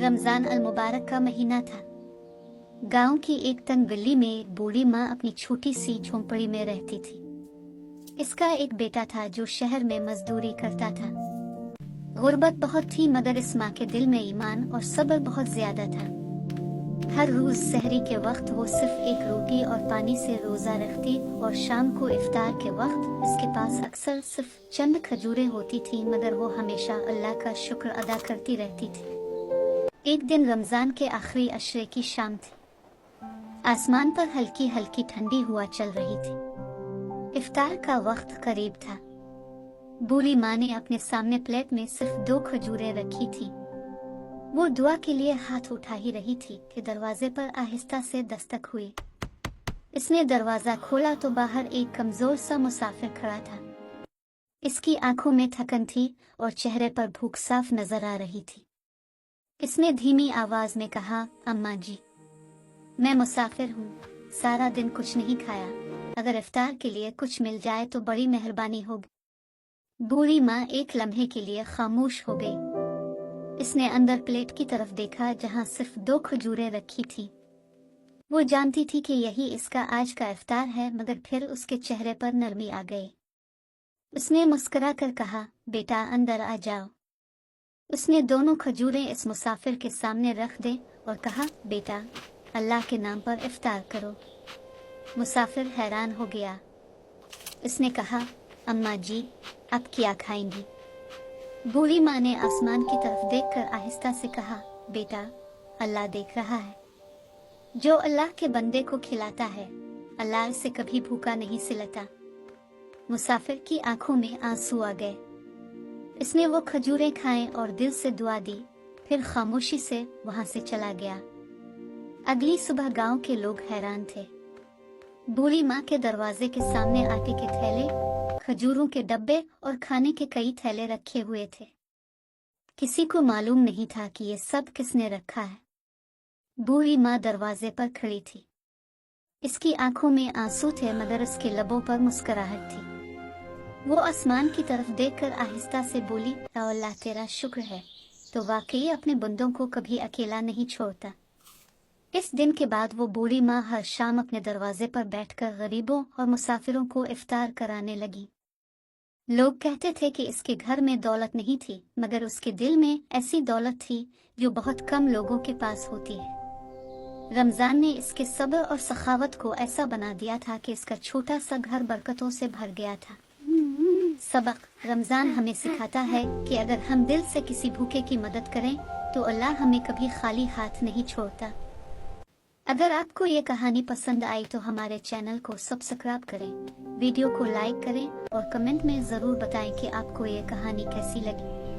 रमज़ान अल मुबारक का महीना था। गांव की एक तंग गली में एक बूढ़ी माँ अपनी छोटी सी झोंपड़ी में रहती थी। इसका एक बेटा था जो शहर में मजदूरी करता था। गुर्बत बहुत थी मगर इस माँ के दिल में ईमान और सब्र बहुत ज्यादा था। हर रोज सहरी के वक्त वो सिर्फ एक रोटी और पानी से रोजा रखती और शाम को इफ्तार के वक्त इसके पास अक्सर सिर्फ चंद खजूरें होती थी, मगर वो हमेशा अल्लाह का शुक्र अदा करती रहती थी। एक दिन रमजान के आखिरी अशरे की शाम थी। आसमान पर हल्की हल्की ठंडी हवा चल रही थी। इफ्तार का वक्त करीब था। बूढ़ी माँ ने अपने सामने प्लेट में सिर्फ 2 खजूरें रखी थी। वो दुआ के लिए हाथ उठा ही रही थी कि दरवाजे पर आहिस्ता से दस्तक हुई। इसने दरवाजा खोला तो बाहर एक कमजोर सा मुसाफिर खड़ा था। इसकी आंखों में थकन थी और चेहरे पर भूख साफ नजर आ रही थी। इसने धीमी आवाज में कहा, अम्मा जी, मैं मुसाफिर हूँ, सारा दिन कुछ नहीं खाया, अगर इफ्तार के लिए कुछ मिल जाए तो बड़ी मेहरबानी होगी। बूढ़ी माँ एक लम्हे के लिए खामोश हो गई। इसने अंदर प्लेट की तरफ देखा जहाँ सिर्फ 2 खजूरें रखी थी। वो जानती थी कि यही इसका आज का इफ्तार है, मगर फिर उसके चेहरे पर नरमी आ गई। उसने मुस्कुरा कर कहा, बेटा अंदर आ जाओ। उसने दोनों खजूरें इस मुसाफिर के सामने रख दे और कहा, बेटा अल्लाह के नाम पर इफ्तार करो। मुसाफिर हैरान हो गया। उसने कहा, अम्मा जी आप क्या खाएंगी? बूढ़ी माँ ने आसमान की तरफ देखकर आहिस्ता से कहा, बेटा अल्लाह देख रहा है। जो अल्लाह के बंदे को खिलाता है अल्लाह इसे कभी भूखा नहीं सिलाता। मुसाफिर की आंखों में आंसू आ गए। इसने वो खजूरें खाएं और दिल से दुआ दी, फिर खामोशी से वहां से चला गया। अगली सुबह गांव के लोग हैरान थे। बूढ़ी माँ के दरवाजे के सामने आटे के थैले, खजूरों के डब्बे और खाने के कई थैले रखे हुए थे। किसी को मालूम नहीं था कि ये सब किसने रखा है। बूढ़ी माँ दरवाजे पर खड़ी थी। इसकी आंखों में आंसू थे मगर उसके लबों पर मुस्कुराहट थी। वो आसमान की तरफ देखकर आहिस्ता से बोली, अल्लाह तेरा शुक्र है, तो वाकई अपने बंदों को कभी अकेला नहीं छोड़ता। इस दिन के बाद वो बूढ़ी माँ हर शाम अपने दरवाजे पर बैठकर गरीबों और मुसाफिरों को इफ्तार कराने लगी। लोग कहते थे कि इसके घर में दौलत नहीं थी, मगर उसके दिल में ऐसी दौलत थी जो बहुत कम लोगों के पास होती है। रमजान ने इसके सब्र और सखावत को ऐसा बना दिया था कि इसका छोटा सा घर बरकतों से भर गया था। सबक: रमजान हमें सिखाता है कि अगर हम दिल से किसी भूखे की मदद करें तो अल्लाह हमें कभी खाली हाथ नहीं छोड़ता। अगर आपको ये कहानी पसंद आई तो हमारे चैनल को सब्सक्राइब करें, वीडियो को लाइक करें और कमेंट में ज़रूर बताएं कि आपको ये कहानी कैसी लगी।